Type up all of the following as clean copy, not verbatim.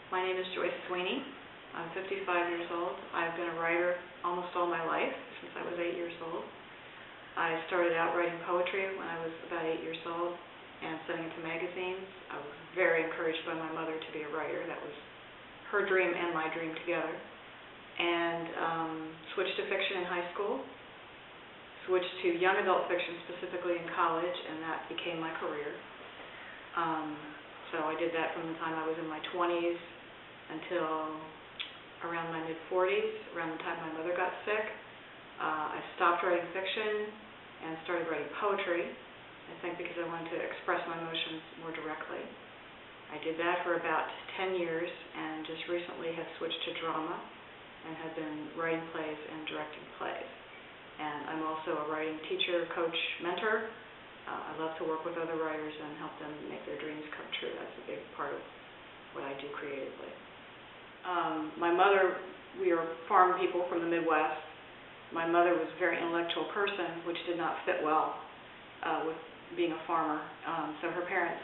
My name is Joyce. I'm 55 years old. I've been a writer almost all my life, since I was 8 years old. I started out writing poetry when I was about 8 years old and sending it to magazines. I was very encouraged by my mother to be a writer. That was her dream and my dream together. And switched to fiction in high school, switched to young adult fiction specifically in college, and that became my career. So I did that from the time I was in my 20s until around my mid-40s, around the time my mother got sick. I stopped writing fiction and started writing poetry, I think because I wanted to express my emotions more directly. I did that for about 10 years and just recently have switched to drama and have been writing plays and directing plays. And I'm also a writing teacher, coach, mentor. I love to work with other writers and help them make their dreams come true. That's a big part of what I do creatively. My mother, we are farm people from the Midwest. My mother was a very intellectual person, which did not fit well with being a farmer. So her parents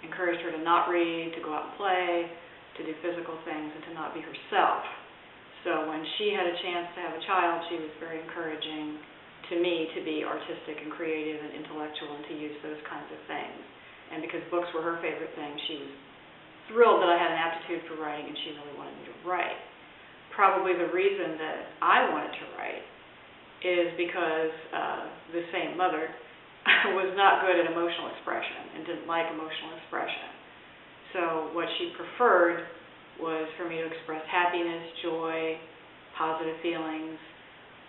encouraged her to not read, to go out and play, to do physical things, and to not be herself. So when she had a chance to have a child, she was very encouraging to me to be artistic and creative and intellectual and to use those kinds of things. And because books were her favorite thing, she was thrilled that I had an aptitude for writing and she really wanted me to write. Probably the reason that I wanted to write is because the same mother was not good at emotional expression and didn't like emotional expression. So what she preferred was for me to express happiness, joy, positive feelings,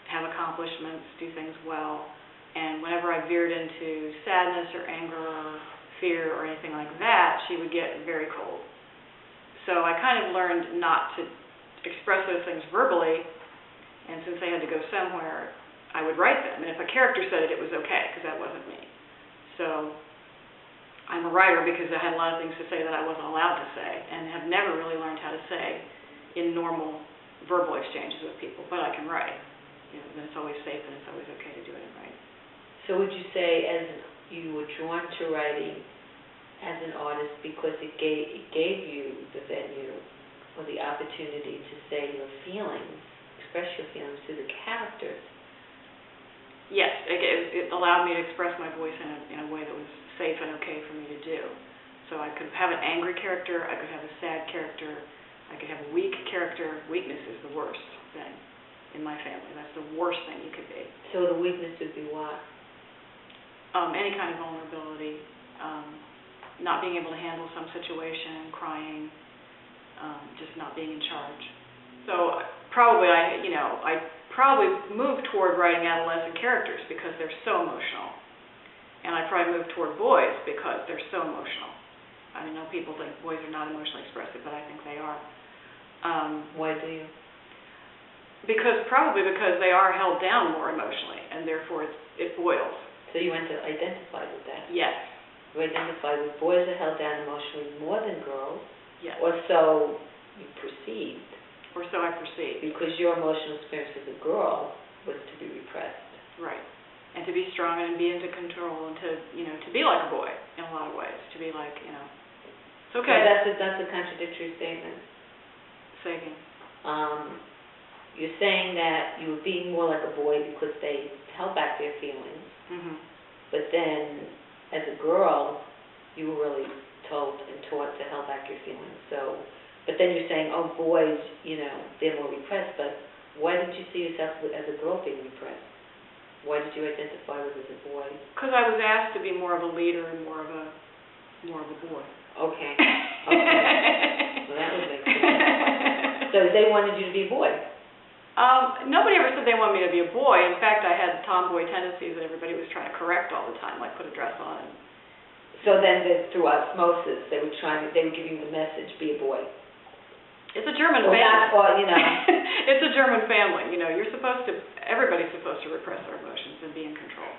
have accomplishments, do things well. And whenever I veered into sadness or anger or fear or anything like that, she would get very cold. So I kind of learned not to express those things verbally, and since I had to go somewhere, I would write them. And if a character said it, it was okay, because that wasn't me. So I'm a writer because I had a lot of things to say that I wasn't allowed to say, and have never really learned how to say in normal verbal exchanges with people, but I can write. Then it's always safe and it's always okay to do it in writing. So would you say as you were drawn to writing as an artist because it gave you the venue or the opportunity to say your feelings, express your feelings to the characters? Yes, it allowed me to express my voice in a way that was safe and okay for me to do. So I could have an angry character, I could have a sad character, I could have a weak character. Weakness is the worst thing in my family. That's the worst thing you could be. So the weakness would be what? Any kind of vulnerability, not being able to handle some situation, crying, just not being in charge. So probably I probably moved toward writing adolescent characters because they're so emotional. And I probably moved toward boys because they're so emotional. I know people think boys are not emotionally expressive, but I think they are. Why do you? Probably because they are held down more emotionally, and therefore it boils. So you want to identify with that? Yes. You identify with boys are held down emotionally more than girls? Yes. Or so you perceived? Or so I perceived. Because your emotional experience as a girl was to be repressed. Right. And to be strong and be into control and to be like a boy in a lot of ways. To be like, it's okay. So that's a contradictory statement. Say again. You're saying that you were being more like a boy because they held back their feelings, but then as a girl, you were really told and taught to hold back your feelings. So, but then you're saying, oh, boys, they're more repressed, but why did you see yourself as a girl being repressed? Why did you identify with as a boy? Because I was asked to be more of a leader and more of a boy. Okay. Well, that would make sense. So they wanted you to be a boy. Nobody ever said they wanted me to be a boy. In fact, I had tomboy tendencies that everybody was trying to correct all the time, like put a dress on. So then through osmosis, they would give you the message, be a boy. It's a German family. Not, It's a German family. Everybody's supposed to repress their emotions and be in control.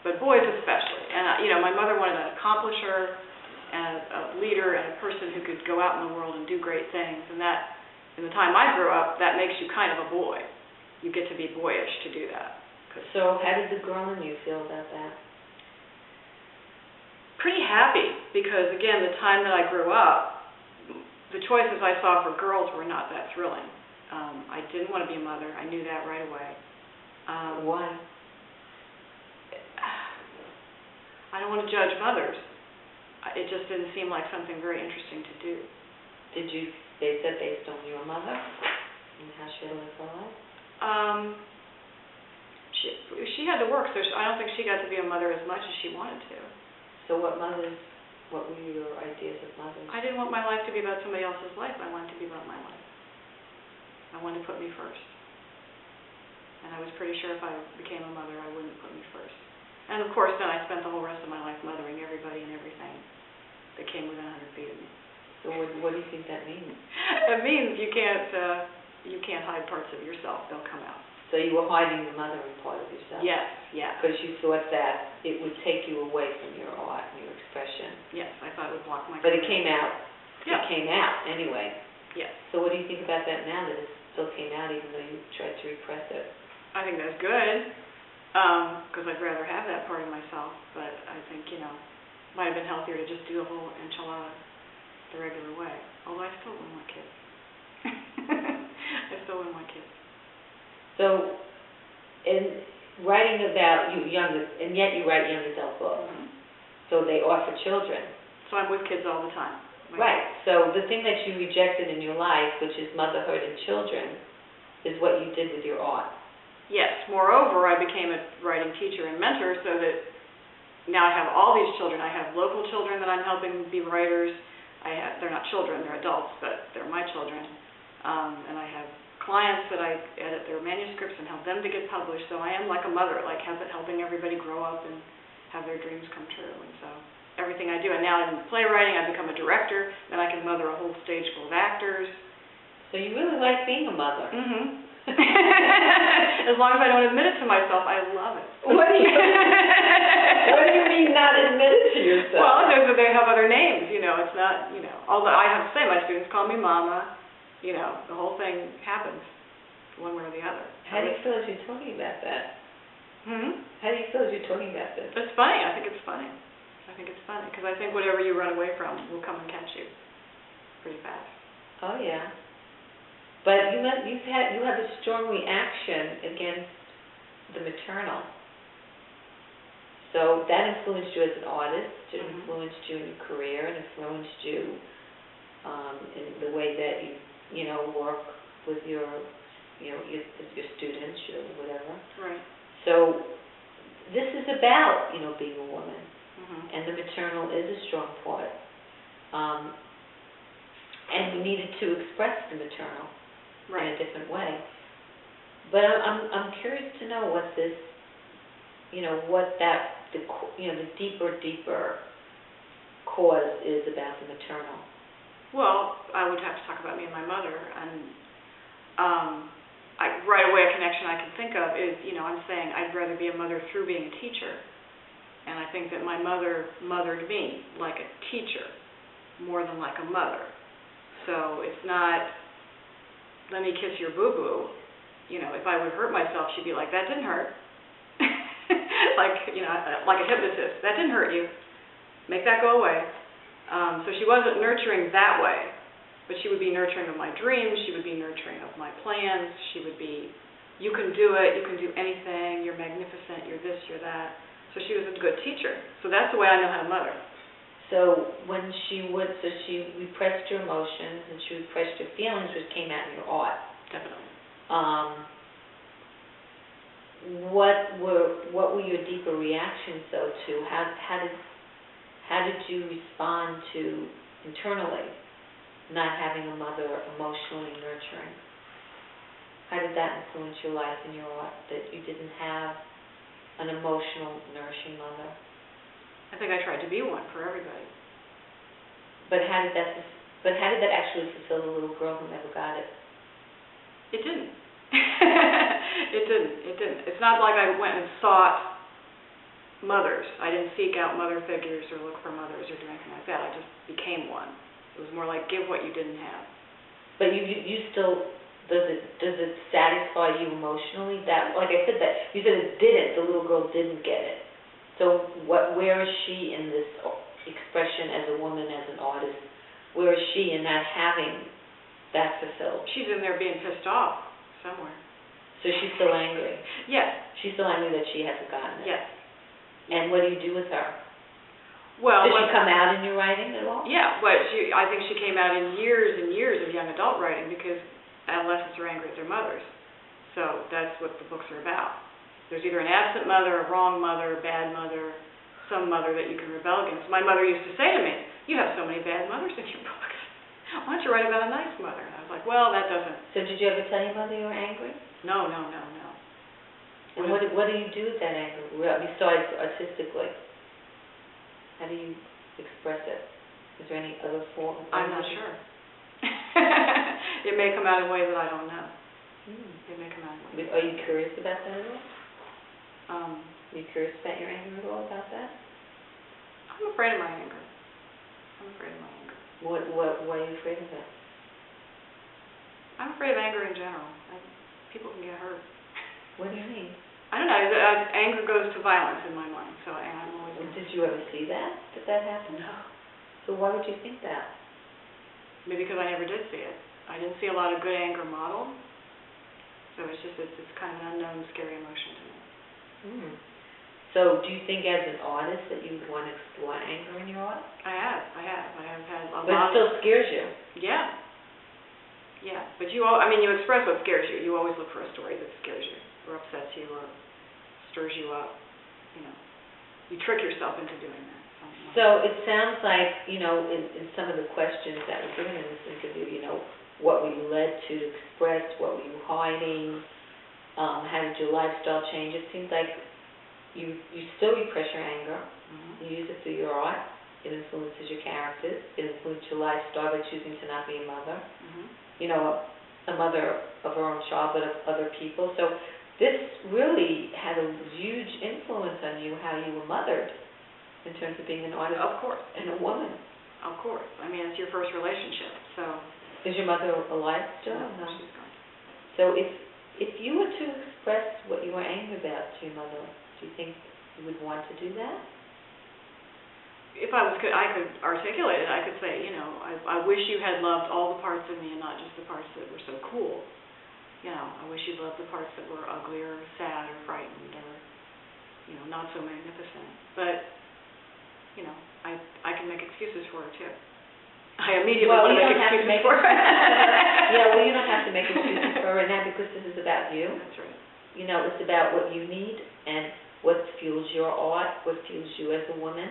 But boys especially. And, my mother wanted an accomplisher and a leader and a person who could go out in the world and do great things. And that, in the time I grew up, that makes you kind of a boy. You get to be boyish to do that. So how did the girl in you feel about that? Pretty happy, because again, the time that I grew up, the choices I saw for girls were not that thrilling. I didn't want to be a mother. I knew that right away. Why? I don't want to judge mothers. It just didn't seem like something very interesting to do. Did you base that based on your mother and how she lived her life? She had to work, so I don't think she got to be a mother as much as she wanted to. So what were your ideas of mothers? I didn't want my life to be about somebody else's life. I wanted to be about my life. I wanted to put me first. And I was pretty sure if I became a mother, I wouldn't put me first. And of course, then I spent the whole rest of my life mothering everybody and everything that came within 100 feet of me. So what do you think that means? It means you can't hide parts of yourself. They'll come out. So you were hiding the mothering part of yourself? Yes, yeah. Because you thought that it would take you away from your art and your expression. Yes, I thought it would block my But career. it came out. Yeah. It came out anyway. Yes. So what do you think about that now, that it still came out even though you tried to repress it? I think that's good, because I'd rather have that part of myself. But I think, might have been healthier to just do the whole enchilada the regular way. Although I still wouldn't want kids. I still wouldn't want kids. So, in writing about and yet you write young adult books. Mm-hmm. So they are for children. So I'm with kids all the time. Right. So the thing that you rejected in your life, which is motherhood and children, is what you did with your art. Yes. Moreover, I became a writing teacher and mentor, so that now I have all these children. I have local children that I'm helping be writers. They're not children, they're adults, but they're my children. And I have clients that I edit their manuscripts and help them to get published. So I am like a mother, like helping everybody grow up and have their dreams come true. And so everything I do, and now in playwriting, I become a director, then I can mother a whole stage full of actors. So you really like being a mother. Mm-hmm. As long as I don't admit it to myself, I love it. What do you mean not admit it to yourself? Well, they have other names, it's not, although I have to say, my students call me Mama, the whole thing happens one way or the other. How do you feel as you're talking about that? How do you feel as you're talking about this? It's funny. I think it's funny. Because I think whatever you run away from will come and catch you pretty fast. Oh, yeah. But you have a strong reaction against the maternal. So that influenced you as an artist, it influenced you in your career, and influenced you in the way that you work with your students, or whatever. Right. So this is about, being a woman, and the maternal is a strong part. And you needed to express the maternal in a different way. But I'm curious to know what this, the deeper cause is about the maternal. Well, I would have to talk about me and my mother, and right away a connection I can think of is, I'm saying I'd rather be a mother through being a teacher, and I think that my mother mothered me like a teacher more than like a mother. So it's not, let me kiss your boo-boo. If I would hurt myself, she'd be like, that didn't hurt. Like a hypnotist, that didn't hurt you. Make that go away. So she wasn't nurturing that way, but she would be nurturing of my dreams, she would be nurturing of my plans, she would be, you can do it, you can do anything, you're magnificent, you're this, you're that. So she was a good teacher. So that's the way I know how to mother. So when she repressed your emotions and she repressed your feelings, which came out in your art. Definitely. What were your deeper reactions though to how did you respond to internally not having a mother emotionally nurturing? How did that influence your life and your art, that you didn't have an emotional nourishing mother? I think I tried to be one for everybody. But how did that actually fulfill the little girl who never got it? It didn't. It didn't. It's not like I went and sought mothers. I didn't seek out mother figures or look for mothers or do anything like that. I just became one. It was more like give what you didn't have. But you still, does it satisfy you emotionally? That, like I said, that you said it didn't. The little girl didn't get it. So where is she in this expression as a woman, as an artist? Where where is she in not having that fulfilled? She's in there being pissed off somewhere. So she's still angry? Yes. She's still angry that she hasn't gotten it? Yes. And what do you do with her? Well, does she come out in your writing at all? Yeah, but I think she came out in years and years of young adult writing because adolescents are angry at their mothers. So that's what the books are about. There's either an absent mother, a wrong mother, a bad mother, some mother that you can rebel against. My mother used to say to me, "You have so many bad mothers in your books. Why don't you write about a nice mother?" And I was like, well, that doesn't... So did you ever tell your mother you were angry? No. And what do you do with that anger, besides artistically? How do you express it? Is there any other form? I'm not sure. It may come out in ways that I don't know. It may come out in ways. Are you curious about that at all? Are you curious about your anger at all, about that? I'm afraid of my anger. What are you afraid of it? I'm afraid of anger in general. People can get hurt. What do you mean? I don't know. Anger goes to violence in my mind, so I'm always... Did you ever see that happened? No. So why would you think that? Maybe because I never did see it. I didn't see a lot of good anger modeled. So it's kind of an unknown, scary emotion to me. So do you think as an artist that you would want to explore anger in your art? I have had a lot. But it still scares you? Yeah. But you express what scares you. You always look for a story that scares you or upsets you or stirs you up. You trick yourself into doing that. So it sounds like, in some of the questions that were given in this interview, what were you led to express, what were you hiding, how did your lifestyle change? It seems like you still repress your anger, you use it through your art, it influences your characters, it influences your lifestyle by choosing to not be a mother, a mother of her own child but of other people. So this really had a huge influence on you, how you were mothered in terms of being an artist. Of course. And a woman. Of course. It's your first relationship, so... Is your mother alive still? No, she's gone. So if you were to express what you were angry about to your mother, do you think you would want to do that? If I could articulate it, I could say, I wish you had loved all the parts of me and not just the parts that were so cool. I wish you loved the parts that were ugly or sad or frightened or, not so magnificent. But, I can make excuses for her too. I immediately want to make excuses for her. You don't have to make excuses for her right now because this is about you. That's right. It's about what you need and what fuels your art, what fuels you as a woman.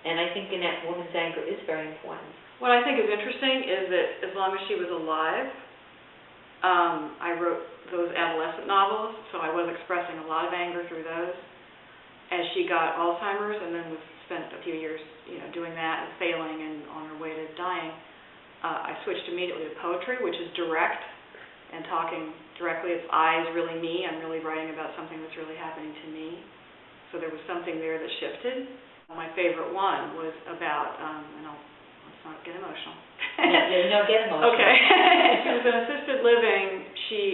And I think in that woman's anger is very important. What I think is interesting is that as long as she was alive, I wrote those adolescent novels, so I was expressing a lot of anger through those. As she got Alzheimer's and then spent a few years, doing that and failing and on her way to dying, I switched immediately to poetry, which is direct and talking directly. It's I is really me. I'm really writing about something that's really happening to me. So there was something there that shifted. My favorite one was about, let's not get emotional. No, get emotional. Okay. She was in assisted living.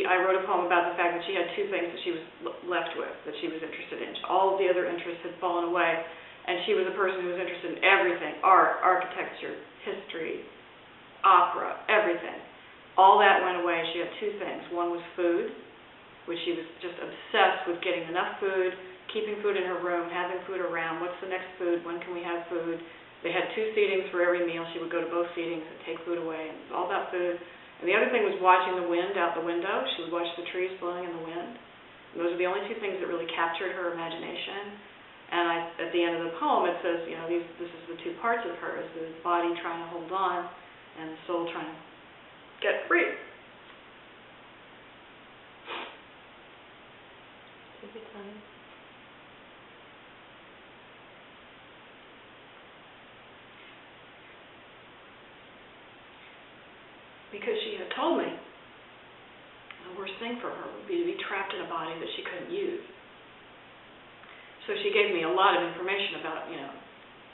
I wrote a poem about the fact that she had two things that she was left with, that she was interested in. All of the other interests had fallen away, and she was a person who was interested in everything, art, architecture, history, opera, everything. All that went away. She had two things. One was food, which she was just obsessed with getting enough food, keeping food in her room, having food around. What's the next food? When can we have food? They had 2 seatings for every meal. She would go to both seatings and take food away. And it was all about food. And the other thing was watching the wind out the window. She would watch the trees blowing in the wind. And those are the only 2 things that really captured her imagination. And at the end of the poem, it says, this is the 2 parts of her, is the body trying to hold on and the soul trying to get free. Take your time. Because she had told me the worst thing for her would be to be trapped in a body that she couldn't use. So she gave me a lot of information about,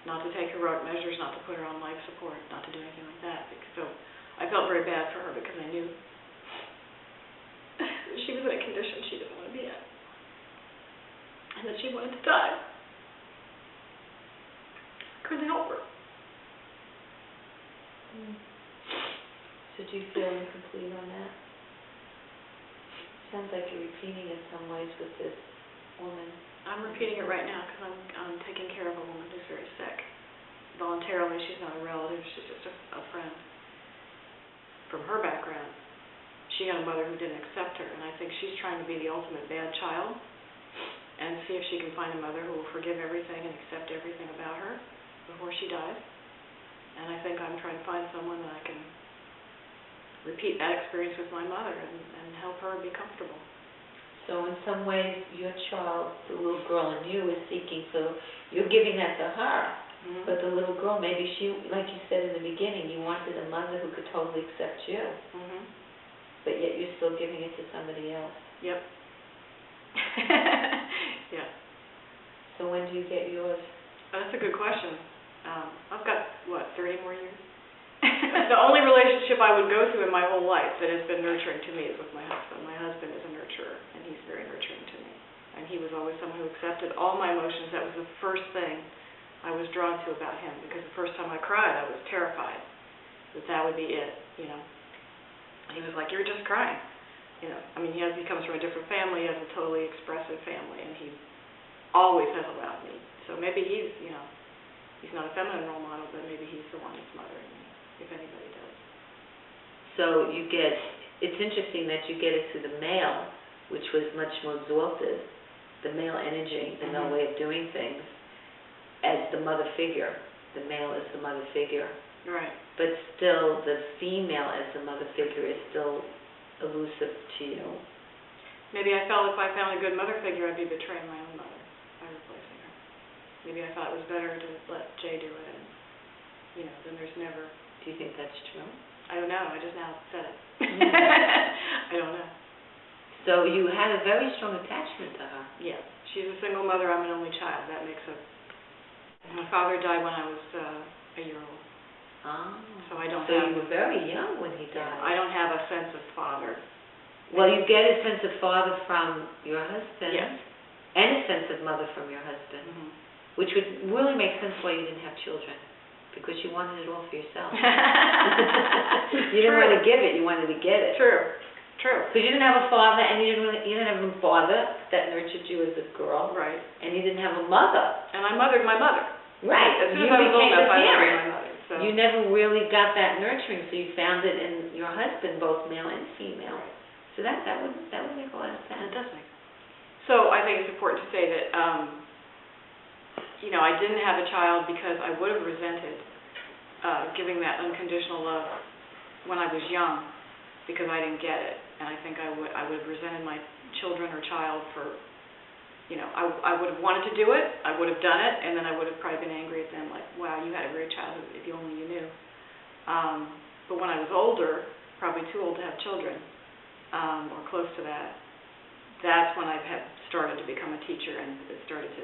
not to take heroic measures, not to put her on life support, not to do anything like that. So I felt very bad for her because I knew that she was in a condition she didn't want to be in. And that she wanted to die. I couldn't help her. So do you feel incomplete on that? Sounds like you're repeating in some ways with this woman. I'm repeating it right now because I'm taking care of a woman who's very sick. Voluntarily, she's not a relative, she's just a friend. From her background, she had a mother who didn't accept her, and I think she's trying to be the ultimate bad child and see if she can find a mother who will forgive everything and accept everything about her before she dies. And I think I'm trying to find someone that I can repeat that experience with my mother and help her be comfortable. So in some ways, your child, the little girl in you, is seeking, so you're giving that to her. Mm-hmm. But the little girl, maybe she, like you said in the beginning, you wanted a mother who could totally accept you. Mm-hmm. But yet you're still giving it to somebody else. Yep. Yeah. So when do you get yours? That's a good question. I've got, 30 more years? The only relationship I would go through in my whole life that has been nurturing to me is with my husband. My husband is a nurturer, and he's very nurturing to me. And he was always someone who accepted all my emotions. That was the first thing I was drawn to about him, because the first time I cried, I was terrified that would be it, you know. He was like, "You're just crying." You know, I mean, he comes from a different family, he has a totally expressive family, and he always has allowed me. So maybe he's, he's not a feminine role model, but maybe he's the one that's mothering me, if anybody does. So it's interesting that you get it through the male, which was much more exalted, the male energy, the male way of doing things, as the mother figure. The male is the mother figure. Right. But still, the female as the mother figure is still elusive to you. Maybe I felt if I found a good mother figure, I'd be betraying my own mother by replacing her. Maybe I thought it was better to let Jay do it, and, then there's never... Do you think that's true? I don't know. I just now said it. I don't know. So you had a very strong attachment to her. Yeah. She's a single mother. I'm an only child. That makes a... My father died when I was a year old. Oh. So I don't So you were very young when he died. I don't have a sense of father. Well, you get a sense of father from your husband. Yes. And a sense of mother from your husband. Mm-hmm. Which would really make sense why you didn't have children. Because you wanted it all for yourself. You didn't want to give it, you wanted to get it. True. Because you didn't have a father, and you didn't have a father that nurtured you as a girl. Right. And you didn't have a mother. And I mothered my mother. Right. As soon as I was old enough, I mothered my mother. So. You never really got that nurturing, so you found it in your husband, both male and female. Right. So that would make a lot of sense. It does make sense. So I think it's important to say that, I didn't have a child because I would have resented giving that unconditional love when I was young, because I didn't get it. And I think I would have resented my children or child for, I would have wanted to do it, I would have done it, and then I would have probably been angry at them, like, wow, you had a great childhood, if you only you knew. But when I was older, probably too old to have children, or close to that, that's when I had started to become a teacher and started to,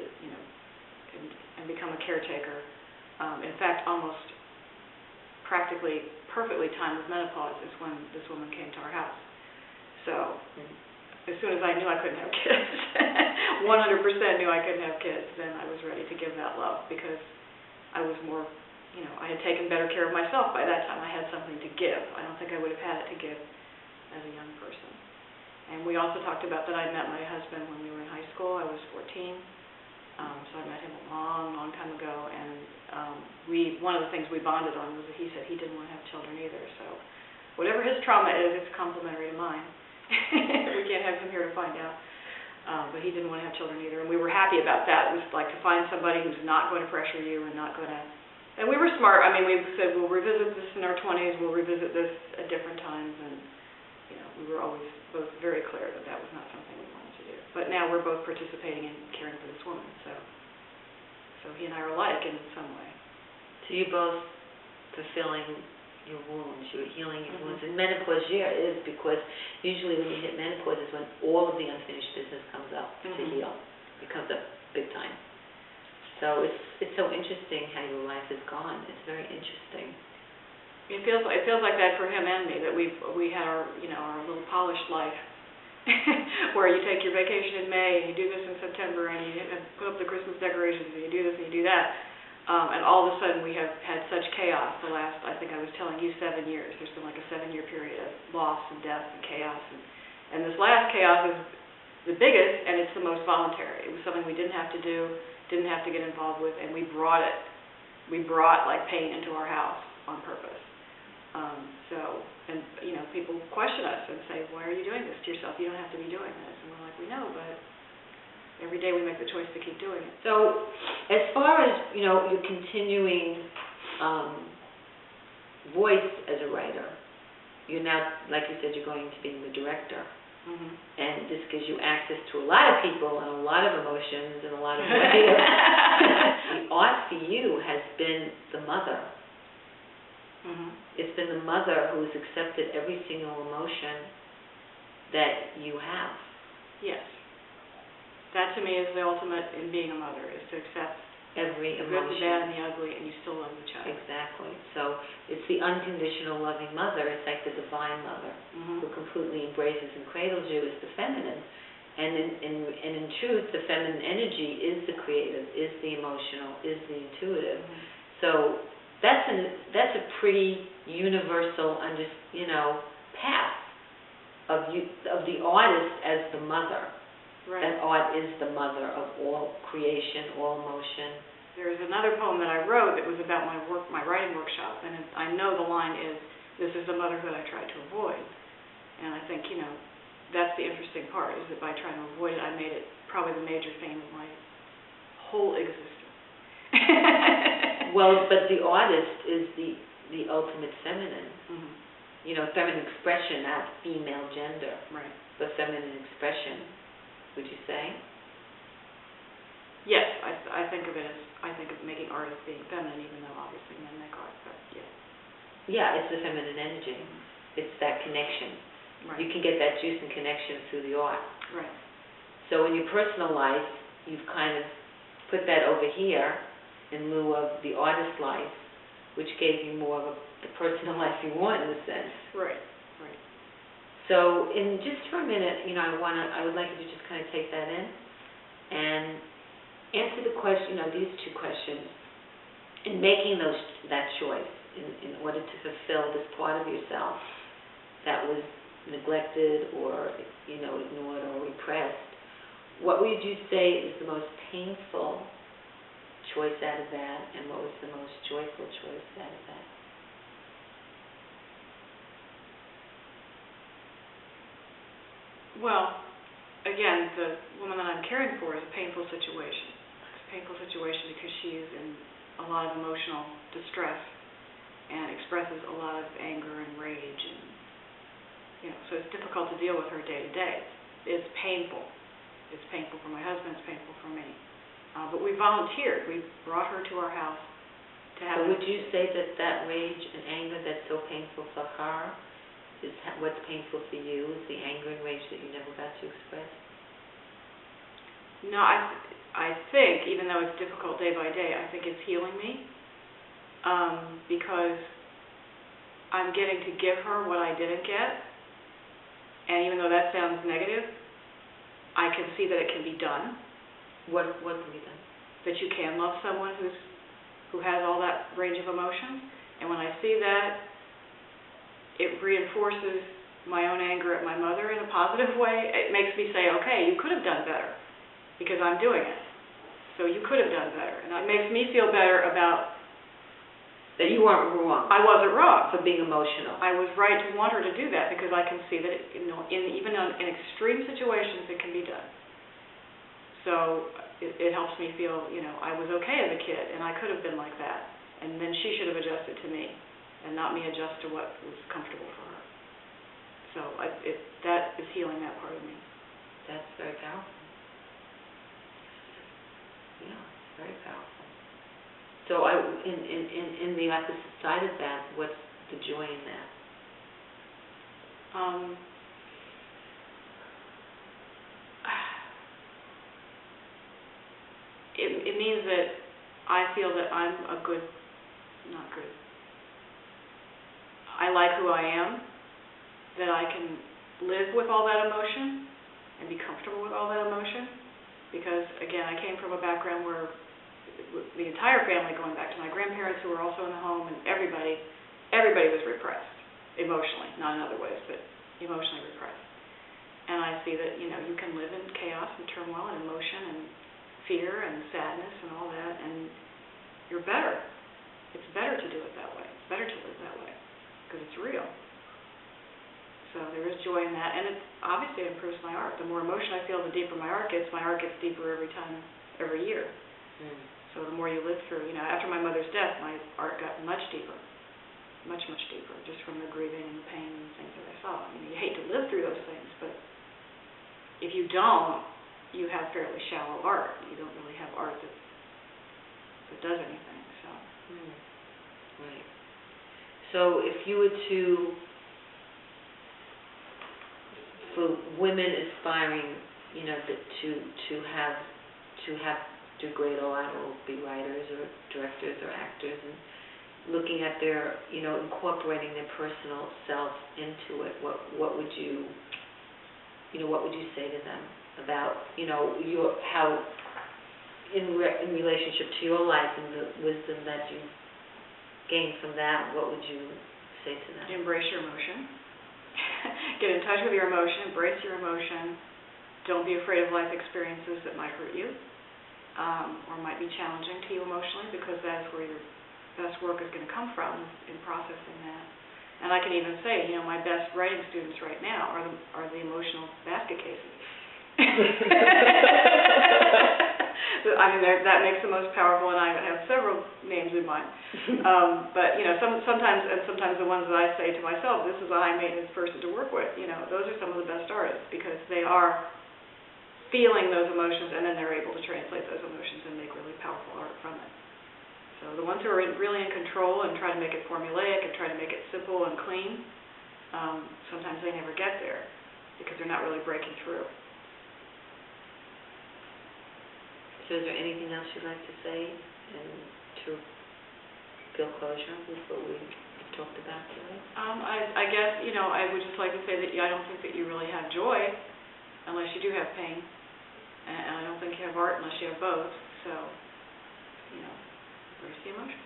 and become a caretaker. In fact, almost practically perfectly timed with menopause is when this woman came to our house. So as soon as I knew I couldn't have kids, 100% knew I couldn't have kids, then I was ready to give that love, because I was more, I had taken better care of myself by that time. I had something to give. I don't think I would have had it to give as a young person. And we also talked about that I met my husband when we were in high school. I was 14. So I met him a long, long time ago, and one of the things we bonded on was that he said he didn't want to have children either. So whatever his trauma is, it's complementary to mine. We can't have him here to find out. But he didn't want to have children either, and we were happy about that. It was like to find somebody who's not going to pressure you and not going to... And we were smart. I mean, we said, we'll revisit this in our 20s, we'll revisit this at different times, and we were always both very clear that that was not something we wanted to do. But now we're both participating in caring for this woman, so he and I are alike in some way. So you're both fulfilling your wounds, you're healing your wounds. And menopause year is because usually when you hit menopause is when all of the unfinished business comes up to heal. It comes up big time. So it's so interesting how your life has gone. It's very interesting. It feels like that for him and me, that we had our our little polished life, where you take your vacation in May and you do this in September and you put up the Christmas decorations and you do this and you do that. And all of a sudden, we have had such chaos the last, I think I was telling you, 7 years. There's been like a 7-year period of loss and death and chaos. And this last chaos is the biggest, and it's the most voluntary. It was something we didn't have to do, didn't have to get involved with, and we brought it. We brought like pain into our house on purpose. And people question us and say, why are you doing this to yourself? You don't have to be doing this. And we're like, we know, but every day we make the choice to keep doing it. So as far as, your continuing voice as a writer, you're now, like you said, you're going to be the director. Mm-hmm. And this gives you access to a lot of people and a lot of emotions and a lot of ideas. The art for you has been the mother. Mm-hmm. It's been the mother who's accepted every single emotion that you have. Yes. That to me is the ultimate in being a mother, is to accept every the emotion. good, the bad, and the ugly, and you still love the child. Exactly. So it's the unconditional loving mother. It's like the divine mother, mm-hmm. who completely embraces and cradles you as the feminine. And in truth, the feminine energy is the creative, is the emotional, is the intuitive. Mm-hmm. So that's a pretty universal, path of the artist as the mother. Right. That art is the mother of all creation, all emotion. There's another poem that I wrote that was about my writing workshop, and I know the line is, "This is the motherhood I tried to avoid." And I think, that's the interesting part, is that by trying to avoid it, I made it probably the major theme of my whole existence. Well, but the artist is the ultimate feminine. Mm-hmm. Feminine expression, not female gender. Right. But feminine expression, would you say? Yes, I think of making art as being feminine, even though obviously men make art, but yeah. Yeah, it's the feminine energy. Mm-hmm. It's that connection. Right. You can get that juice and connection through the art. Right. So in your personal life, you've kind of put that over here in lieu of the artist life, which gave you more of the personal life you want, in a sense. Right. Right. So in just for a minute, I would like you to just kind of take that in and answer the question, these two questions. In making that choice, in order to fulfill this part of yourself that was neglected or ignored or repressed, what would you say is the most painful choice out of that, and what was the most joyful choice out of that? Well, again, the woman that I'm caring for is a painful situation. It's a painful situation because she is in a lot of emotional distress and expresses a lot of anger and rage, and so it's difficult to deal with her day to day. It's painful. It's painful for my husband. It's painful for me. But we volunteered. We brought her to our house to have. So would you say that rage and anger that's so painful for her is what's painful for you, is the anger and rage that you never got to express? No, I think, even though it's difficult day by day, I think it's healing me, because I'm getting to give her what I didn't get, and even though that sounds negative, I can see that it can be done. What can be done? That you can love someone who has all that range of emotion, and when I see that, it reinforces my own anger at my mother in a positive way. It makes me say, okay, you could have done better, because I'm doing it. So you could have done better. And it makes me feel better about that you weren't wrong. I wasn't wrong. For being emotional. I was right to want her to do that, because I can see that even in extreme situations it can be done. So it helps me feel, I was okay as a kid, and I could have been like that. And then she should have adjusted to me, and not me adjust to what was comfortable for her. So that is healing that part of me. That's very powerful. Yeah, very powerful. So in the opposite side of that, what's the joy in that? It means that I feel that I'm not good. I like who I am, that I can live with all that emotion and be comfortable with all that emotion, because again, I came from a background where the entire family, going back to my grandparents who were also in the home, and everybody was repressed, emotionally, not in other ways, but emotionally repressed. And I see that, you know, you can live in chaos and turmoil and emotion and fear and sadness and all that, and you're better. It's better to do it that way. It's better to live that way, because it's real. So there is joy in that, and it obviously improves my art. The more emotion I feel, the deeper my art gets. My art gets deeper every year. So the more you live through, you know, after my mother's death, my art got much deeper, much deeper, just from the grieving and the pain and the things that I saw. I mean, you hate to live through those things, but if you don't, you have fairly shallow art. You don't really have art that does anything. So. Right. So if you were to, for women aspiring, you know, to have do great art, or be writers or directors or actors, and looking at their, you know, incorporating their personal self into it, what would you say to them about, you know, how in relationship to your life and the wisdom that you gained from that, what would you say to them? Embrace your emotion. Get in touch with your emotion. Embrace your emotion. Don't be afraid of life experiences that might hurt you or might be challenging to you emotionally, because that is where your best work is going to come from, in processing that. And I can even say, you know, my best writing students right now are the emotional basket cases. I mean, that makes the most powerful, and I have several names in mind. But, you know, sometimes the ones that I say to myself, this is a high-maintenance person to work with, you know, those are some of the best artists, because they are feeling those emotions, and then they're able to translate those emotions and make really powerful art from it. So the ones who are really in control and try to make it formulaic and try to make it simple and clean, sometimes they never get there because they're not really breaking through. So is there anything else you'd like to say and to feel closure with what we talked about today? I guess, you know, I would just like to say that I don't think that you really have joy unless you do have pain, and I don't think you have art unless you have both. So, you know, embrace the emotion.